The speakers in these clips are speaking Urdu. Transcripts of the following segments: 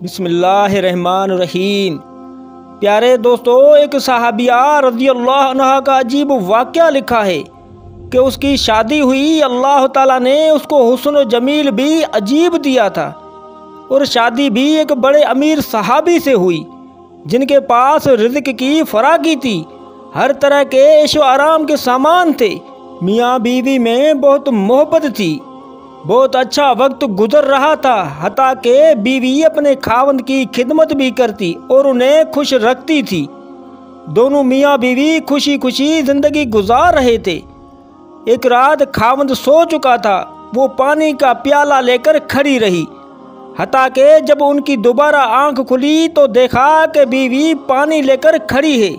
بسم اللہ الرحمن الرحیم۔ پیارے دوستو، ایک صحابیہ رضی اللہ عنہ کا عجیب واقعہ لکھا ہے کہ اس کی شادی ہوئی، اللہ تعالیٰ نے اس کو حسن و جمیل بھی عجیب دیا تھا، اور شادی بھی ایک بڑے امیر صحابی سے ہوئی جن کے پاس رزق کی فراگی تھی، ہر طرح کے عیش و آرام کے سامان تھے، میاں بیوی میں بہت محبت تھی، بہت اچھا وقت گزر رہا تھا، حتیٰ کہ بیوی اپنے خاوند کی خدمت بھی کرتی اور انہیں خوش رکھتی تھی۔ دونوں میاں بیوی خوشی خوشی زندگی گزار رہے تھے۔ ایک رات خاوند سو چکا تھا، وہ پانی کا پیالہ لے کر کھڑی رہی، حتیٰ کہ جب ان کی دوبارہ آنکھ کھلی تو دیکھا کہ بیوی پانی لے کر کھڑی ہے۔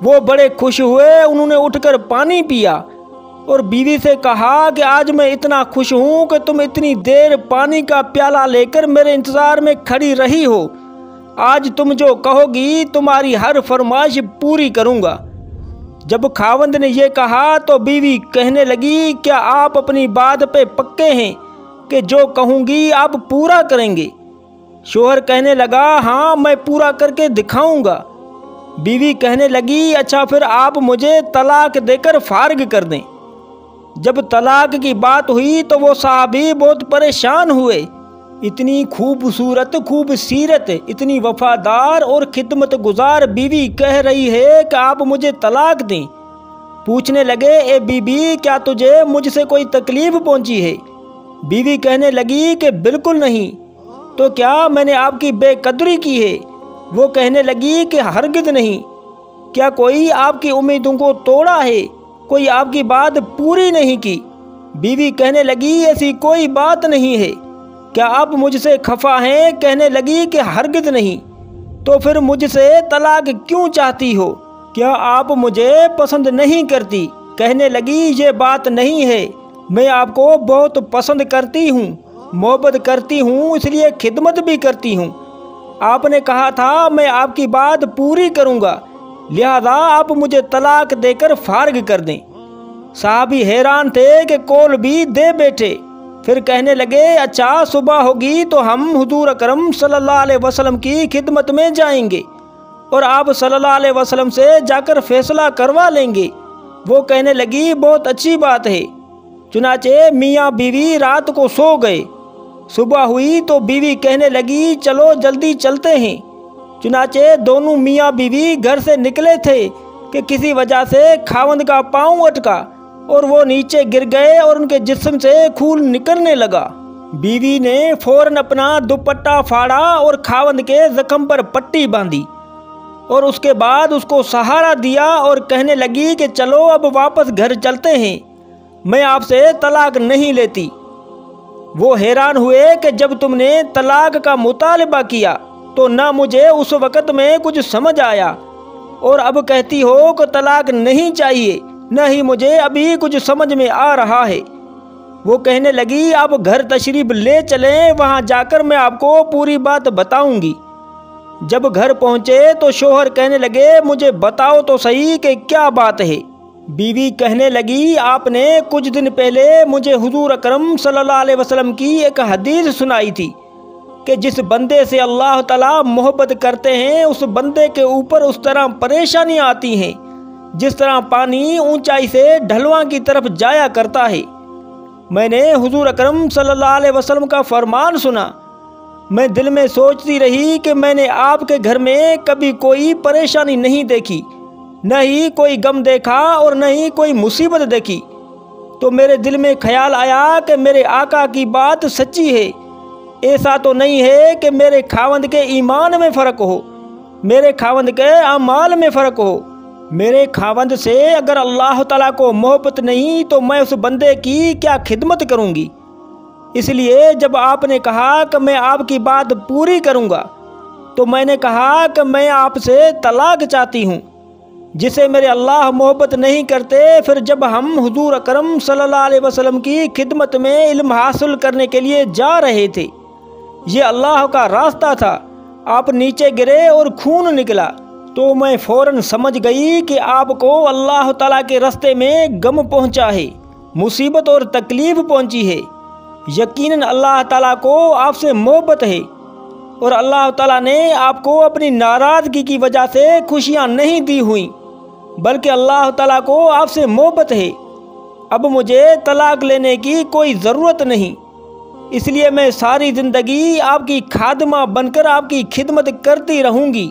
وہ بڑے خوش ہوئے، انہوں نے اٹھ کر پانی پیا اور بیوی سے کہا کہ آج میں اتنا خوش ہوں کہ تم اتنی دیر پانی کا پیالہ لے کر میرے انتظار میں کھڑی رہی ہو، آج تم جو کہو گی تمہاری ہر فرمائش پوری کروں گا۔ جب خاوند نے یہ کہا تو بیوی کہنے لگی، کیا آپ اپنی بات پہ پکے ہیں کہ جو کہوں گی آپ پورا کریں گے؟ شوہر کہنے لگا، ہاں میں پورا کر کے دکھاؤں گا۔ بیوی کہنے لگی، اچھا پھر آپ مجھے طلاق دے کر فارغ کر دیں۔ جب طلاق کی بات ہوئی تو وہ صحابی بہت پریشان ہوئے، اتنی خوبصورت، خوب سیرت، اتنی وفادار اور خدمت گزار بیوی کہہ رہی ہے کہ آپ مجھے طلاق دیں۔ پوچھنے لگے، اے بی بی، کیا تجھے مجھ سے کوئی تکلیف پہنچی ہے؟ بیوی کہنے لگی کہ بالکل نہیں۔ تو کیا میں نے آپ کی بے قدری کی ہے؟ وہ کہنے لگی کہ ہرگز نہیں۔ کیا کوئی آپ کی امیدوں کو توڑا ہے؟ کوئی آپ کی بات پوری نہیں کی؟ بیوی کہنے لگی، ایسی کوئی بات نہیں ہے۔ کیا آپ مجھ سے خفا ہیں؟ کہنے لگی کہ ہرگز نہیں۔ تو پھر مجھ سے طلاق کیوں چاہتی ہو؟ کیا آپ مجھے پسند نہیں کرتی؟ کہنے لگی، یہ بات نہیں ہے، میں آپ کو بہت پسند کرتی ہوں، محبت کرتی ہوں، اس لیے خدمت بھی کرتی ہوں۔ آپ نے کہا تھا میں آپ کی بات پوری کروں گا، لہذا آپ مجھے طلاق دے کر فارغ کر دیں۔ صحابی حیران تھے کہ کول بھی دے بیٹھے، پھر کہنے لگے، اچھا صبح ہوگی تو ہم حضور اکرم صلی اللہ علیہ وسلم کی خدمت میں جائیں گے اور آپ صلی اللہ علیہ وسلم سے جا کر فیصلہ کروا لیں گے۔ وہ کہنے لگی، بہت اچھی بات ہے۔ چنانچہ میاں بیوی رات کو سو گئے۔ صبح ہوئی تو بیوی کہنے لگی، چلو جلدی چلتے ہیں۔ چنانچہ دونوں میاں بیوی گھر سے نکلے تھے کہ کسی وجہ سے خاوند کا پاؤں اٹکا اور وہ نیچے گر گئے اور ان کے جسم سے خون نکلنے لگا۔ بیوی نے فوراً اپنا دوپٹہ پھاڑا اور خاوند کے زخم پر پٹی باندھی اور اس کے بعد اس کو سہارا دیا اور کہنے لگی کہ چلو اب واپس گھر چلتے ہیں، میں آپ سے طلاق نہیں لیتی۔ وہ حیران ہوئے کہ جب تم نے طلاق کا مطالبہ کیا تو نہ مجھے اس وقت میں کچھ سمجھ آیا، اور اب کہتی ہو کہ طلاق نہیں چاہیے، نہ ہی مجھے ابھی کچھ سمجھ میں آ رہا ہے۔ وہ کہنے لگی، آپ گھر تشریف لے چلیں، وہاں جا کر میں آپ کو پوری بات بتاؤں گی۔ جب گھر پہنچے تو شوہر کہنے لگے، مجھے بتاؤ تو صحیح کہ کیا بات ہے؟ بیوی کہنے لگی، آپ نے کچھ دن پہلے مجھے حضور اکرم صلی اللہ علیہ وسلم کی ایک حدیث سنائی تھی کہ جس بندے سے اللہ تعالیٰ محبت کرتے ہیں اس بندے کے اوپر اس طرح پریشانیاں آتی ہیں جس طرح پانی اونچائی سے ڈھلواں کی طرف جایا کرتا ہے۔ میں نے حضور اکرم صلی اللہ علیہ وسلم کا فرمان سنا، میں دل میں سوچتی رہی کہ میں نے آپ کے گھر میں کبھی کوئی پریشانی نہیں دیکھی، نہ ہی کوئی غم دیکھا اور نہ ہی کوئی مصیبت دیکھی۔ تو میرے دل میں خیال آیا کہ میرے آقا کی بات سچی ہے، ایسا تو نہیں ہے کہ میرے خاوند کے ایمان میں فرق ہو، میرے خاوند کے اعمال میں فرق ہو۔ میرے خاوند سے اگر اللہ تعالیٰ کو محبت نہیں تو میں اس بندے کی کیا خدمت کروں گی؟ اس لیے جب آپ نے کہا کہ میں آپ کی بات پوری کروں گا تو میں نے کہا کہ میں آپ سے طلاق چاہتی ہوں۔ جسے میرے اللہ محبت نہیں کرتے، پھر جب ہم حضور اکرم صلی اللہ علیہ وسلم کی خدمت میں علم حاصل کرنے کے لیے جا رہے تھے، یہ اللہ کا راستہ تھا، آپ نیچے گرے اور خون نکلا تو میں فوراً سمجھ گئی کہ آپ کو اللہ تعالیٰ کے راستے میں غم پہنچا ہے، مصیبت اور تکلیف پہنچی ہے، یقیناً اللہ تعالیٰ کو آپ سے محبت ہے۔ اور اللہ تعالیٰ نے آپ کو اپنی ناراضگی کی وجہ سے خوشیاں نہیں دی ہوئیں، بلکہ اللہ تعالیٰ کو آپ سے محبت ہے۔ اب مجھے طلاق لینے کی کوئی ضرورت نہیں، اس لیے میں ساری زندگی آپ کی خادمہ بن کر آپ کی خدمت کرتی رہوں گی۔